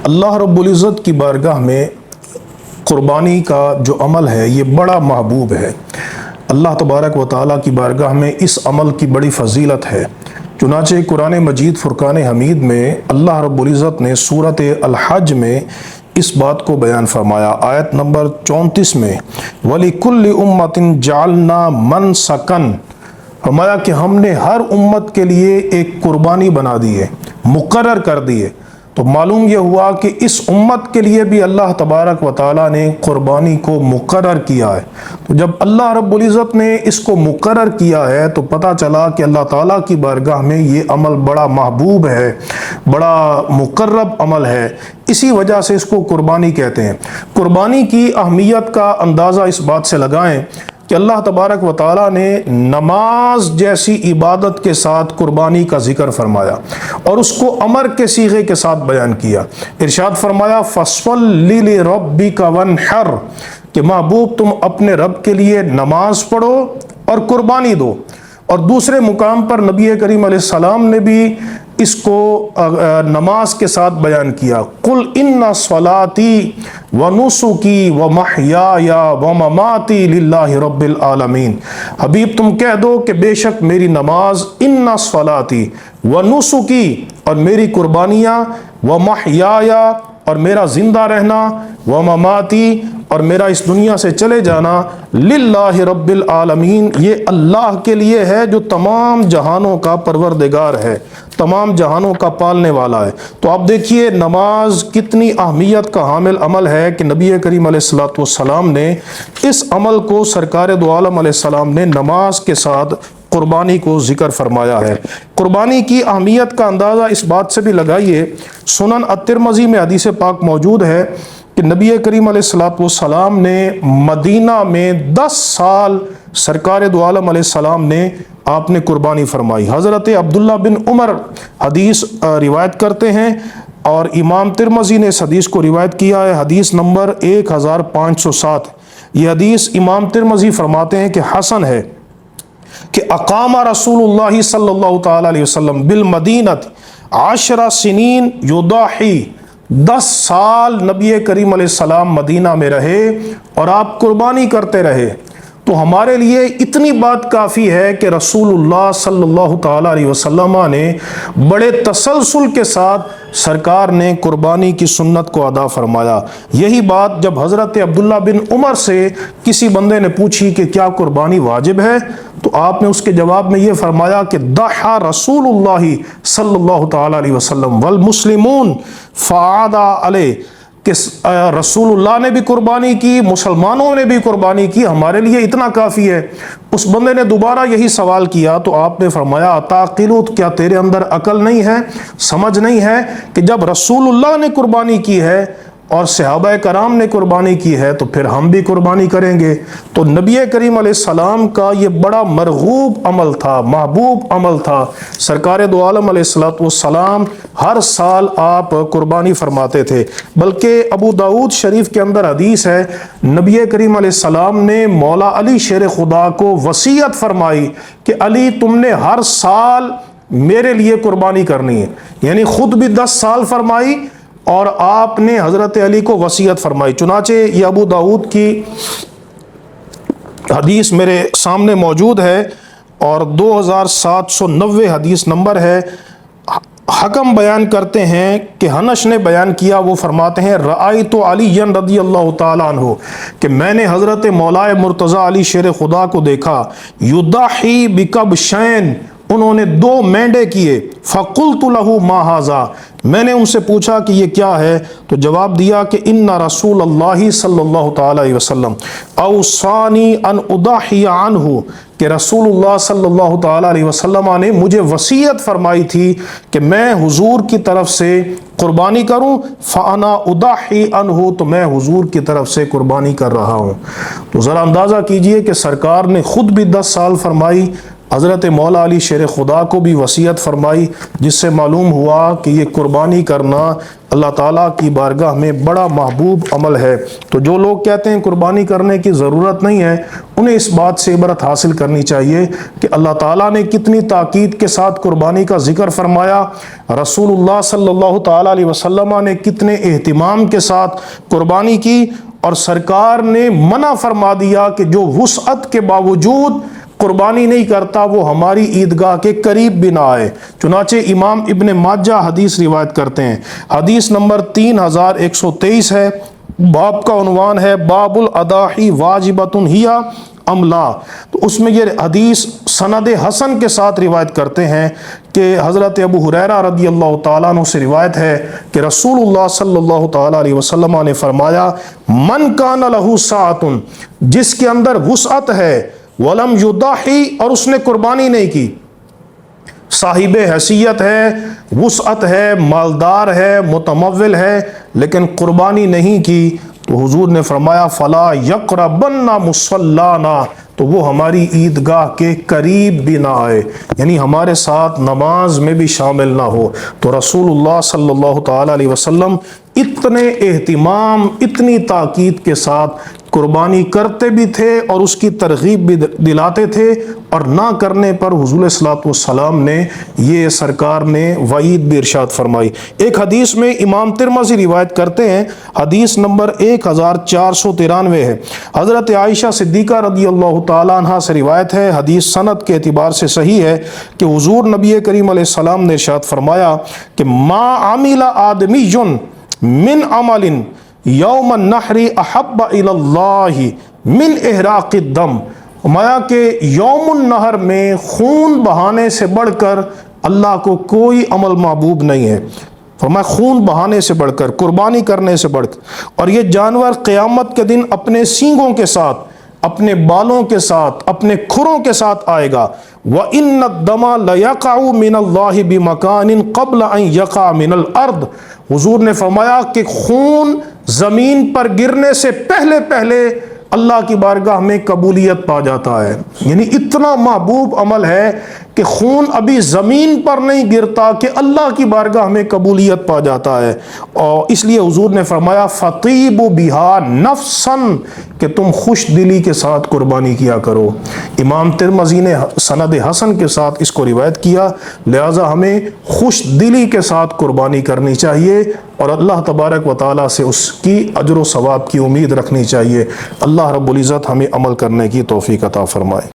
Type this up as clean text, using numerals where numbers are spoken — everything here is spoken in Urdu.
اللہ رب العزت کی بارگاہ میں قربانی کا جو عمل ہے یہ بڑا محبوب ہے۔ اللہ تبارک و تعالیٰ کی بارگاہ میں اس عمل کی بڑی فضیلت ہے۔ چنانچہ قرآن مجید فرقان حمید میں اللہ رب العزت نے سورۃ الحج میں اس بات کو بیان فرمایا، آیت نمبر 34 میں وَلِكُلِّ أُمَّةٍ جَعَلْنَا مَنْسَكًا، فرمایا کہ ہم نے ہر امت کے لیے ایک قربانی بنا دی ہے، مقرر کر دی ہے۔ تو معلوم یہ ہوا کہ اس امت کے لیے بھی اللہ تبارک و تعالیٰ نے قربانی کو مقرر کیا ہے۔ تو جب اللہ رب العزت نے اس کو مقرر کیا ہے تو پتہ چلا کہ اللہ تعالیٰ کی بارگاہ میں یہ عمل بڑا محبوب ہے، بڑا مقرب عمل ہے، اسی وجہ سے اس کو قربانی کہتے ہیں۔ قربانی کی اہمیت کا اندازہ اس بات سے لگائیں کہ اللہ تبارک و تعالیٰ نے نماز جیسی عبادت کے ساتھ قربانی کا ذکر فرمایا اور اس کو امر کے صیغے کے ساتھ بیان کیا۔ ارشاد فرمایا فَصَلِّ لِرَبِّكَ وَانْحَرْ، کہ محبوب تم اپنے رب کے لیے نماز پڑھو اور قربانی دو۔ اور دوسرے مقام پر نبی کریم علیہ السلام نے بھی اس کو نماز کے ساتھ بیان کیا، قُلْ إِنَّ صَلَاتِي وَنُسُكِي وَمَحْيَايَ وَمَمَاتِي لِلَّهِ رَبِّ الْعَالَمِينَ، حبیب تم کہہ دو کہ بے شک میری نماز، إِنَّ صَلَاتِي وَنُسُكِي، اور میری قربانیاں، وَمَحْيَايَ، اور میرا زندہ رہنا، وَمَمَاتِي، اور میرا اس دنیا سے چلے جانا، للہ رب العالمین، یہ اللہ کے لیے ہے جو تمام جہانوں کا پروردگار ہے، تمام جہانوں کا پالنے والا ہے۔ تو آپ دیکھیے نماز کتنی اہمیت کا حامل عمل ہے کہ نبی کریم علیہ السلام نے اس عمل کو سرکار دو عالم علیہ السلام نے نماز کے ساتھ قربانی کو ذکر فرمایا ہے۔ قربانی کی اہمیت کا اندازہ اس بات سے بھی لگائیے، سنن الترمذی میں حدیث پاک موجود ہے کہ نبی کریم علیہ السلام نے مدینہ میں 10 سال سرکار دو عالم علیہ السلام نے آپ نے قربانی فرمائی۔ حضرت عبداللہ بن عمر حدیث روایت کرتے ہیں اور امام ترمذی نے اس حدیث کو روایت کیا ہے، حدیث نمبر 1507۔ یہ حدیث امام ترمذی فرماتے ہیں کہ حسن ہے، کہ اقام رسول اللہ صلی اللہ تعالی علیہ وسلم بالمدینۃ 10 سنین یضاحی، 10 سال نبی کریم علیہ السلام مدینہ میں رہے اور آپ قربانی کرتے رہے۔ تو ہمارے لیے اتنی بات کافی ہے کہ رسول اللہ صلی اللہ تعالی علیہ وسلم نے بڑے تسلسل کے ساتھ سرکار نے قربانی کی سنت کو ادا فرمایا۔ یہی بات جب حضرت عبداللہ بن عمر سے کسی بندے نے پوچھی کہ کیا قربانی واجب ہے، تو آپ نے اس کے جواب میں یہ فرمایا کہ ضحى رسول اللہ صلی اللہ تعالی علیہ وسلم والمسلمون فعاد علیہ، کہ رسول اللہ نے بھی قربانی کی، مسلمانوں نے بھی قربانی کی، ہمارے لیے اتنا کافی ہے۔ اس بندے نے دوبارہ یہی سوال کیا تو آپ نے فرمایا اتعقلوا، کیا تیرے اندر عقل نہیں ہے، سمجھ نہیں ہے کہ جب رسول اللہ نے قربانی کی ہے اور صحابہ کرام نے قربانی کی ہے تو پھر ہم بھی قربانی کریں گے۔ تو نبی کریم علیہ السلام کا یہ بڑا مرغوب عمل تھا، محبوب عمل تھا۔ سرکار دو عالم علیہ السلام ہر سال آپ قربانی فرماتے تھے، بلکہ ابو داؤد شریف کے اندر حدیث ہے، نبی کریم علیہ السلام نے مولا علی شیر خدا کو وصیت فرمائی کہ علی تم نے ہر سال میرے لیے قربانی کرنی ہے، یعنی خود بھی 10 سال فرمائی اور آپ نے حضرت علی کو وصیت فرمائی۔ چنانچہ یہ ابو داؤد کی حدیث میرے سامنے موجود ہے اور 2790 حدیث نمبر ہے۔ حکم بیان کرتے ہیں کہ حنش نے بیان کیا، وہ فرماتے ہیں رأیت علی رضی اللہ تعالیٰ عنہ، کہ میں نے حضرت مولا مرتضی علی شیر خدا کو دیکھا، یضحی بکبشین، انہوں نے 2 مینڈے کیے، فقلت له ما ھذا، میں نے ان سے پوچھا کہ یہ کیا ہے، تو جواب دیا کہ ان رسول اللہ صلی اللہ تعالی علیہ وسلم اوصانی ان اضحی عنہ، کہ رسول اللہ صلی اللہ تعالی علیہ وسلم نے مجھے وصیت فرمائی تھی کہ میں حضور کی طرف سے قربانی کروں، فانا اضحی عنہ، تو میں حضور کی طرف سے قربانی کر رہا ہوں۔ تو ذرا اندازہ کیجئے کہ سرکار نے خود بھی 10 سال فرمائی، حضرت مولا علی شیر خدا کو بھی وصیت فرمائی، جس سے معلوم ہوا کہ یہ قربانی کرنا اللہ تعالیٰ کی بارگاہ میں بڑا محبوب عمل ہے۔ تو جو لوگ کہتے ہیں قربانی کرنے کی ضرورت نہیں ہے، انہیں اس بات سے عبرت حاصل کرنی چاہیے کہ اللہ تعالیٰ نے کتنی تاکید کے ساتھ قربانی کا ذکر فرمایا، رسول اللہ صلی اللہ تعالیٰ علیہ وسلم نے کتنے اہتمام کے ساتھ قربانی کی، اور سرکار نے منع فرما دیا کہ جو وسعت کے باوجود قربانی نہیں کرتا وہ ہماری عیدگاہ کے قریب بھی نہ آئے۔ چنانچہ امام ابن ماجہ حدیث روایت کرتے ہیں، حدیث نمبر 3123 ہے، باب کا عنوان ہے باب الاضاحی واجبۃ ہی ام لا۔ تو اس میں یہ حدیث سند حسن کے ساتھ روایت کرتے ہیں کہ حضرت ابو ہریرہ رضی اللہ تعالیٰ عنہ سے روایت ہے کہ رسول اللہ صلی اللہ تعالیٰ علیہ وسلم نے فرمایا، من کان لہ سعۃ، جس کے اندر وسعت ہے، ولم یضحی، اور اس نے قربانی نہیں کی، صاحب حیثیت ہے، وسعت ہے، مالدار ہے، متمول ہے، لیکن قربانی نہیں کی، تو حضور نے فرمایا فلا یقربن مصلانا، تو وہ ہماری عیدگاہ کے قریب بھی نہ آئے، یعنی ہمارے ساتھ نماز میں بھی شامل نہ ہو۔ تو رسول اللہ صلی اللہ تعالیٰ علیہ وسلم اتنے اہتمام، اتنی تاکید کے ساتھ قربانی کرتے بھی تھے اور اس کی ترغیب بھی دلاتے تھے، اور نہ کرنے پر حضور صلی اللہ علیہ وسلم نے یہ سرکار نے وعید بھی ارشاد فرمائی۔ ایک حدیث میں امام ترمذی روایت کرتے ہیں، حدیث نمبر 1493 ہے، حضرت عائشہ صدیقہ رضی اللہ تعالیٰ عنہ سے روایت ہے، حدیث سند کے اعتبار سے صحیح ہے، کہ حضور نبی کریم علیہ السلام نے ارشاد فرمایا کہ ما عمل آدمی من عمل یوم النحر احب الی اللہ من احراق الدم، فرمایا کہ یوم النحر میں خون بہانے سے بڑھ کر اللہ کو کوئی عمل محبوب نہیں ہے، فرمایا خون بہانے سے بڑھ کر، قربانی کرنے سے بڑھ کر، اور یہ جانور قیامت کے دن اپنے سینگوں کے ساتھ، اپنے بالوں کے ساتھ، اپنے کھروں کے ساتھ آئے گا۔ وَإِنَّ الدَّمَ لَيَقَعُ مِنَ اللَّهِ بِمَكَانٍ قَبْلَ أَن يَقَعَ مِنَ الْأَرْضِ، حضور نے فرمایا کہ خون زمین پر گرنے سے پہلے اللہ کی بارگاہ میں قبولیت پا جاتا ہے، یعنی اتنا محبوب عمل ہے کہ خون ابھی زمین پر نہیں گرتا کہ اللہ کی بارگاہ میں قبولیت پا جاتا ہے، اور اس لیے حضور نے فرمایا فطیبوا بہا نفسا، کہ تم خوش دلی کے ساتھ قربانی کیا کرو۔ امام ترمذی نے سند حسن کے ساتھ اس کو روایت کیا، لہذا ہمیں خوش دلی کے ساتھ قربانی کرنی چاہیے اور اللہ تبارک و تعالیٰ سے اس کی اجر و ثواب کی امید رکھنی چاہیے۔ اللہ رب العزت ہمیں عمل کرنے کی توفیق عطا فرمائے۔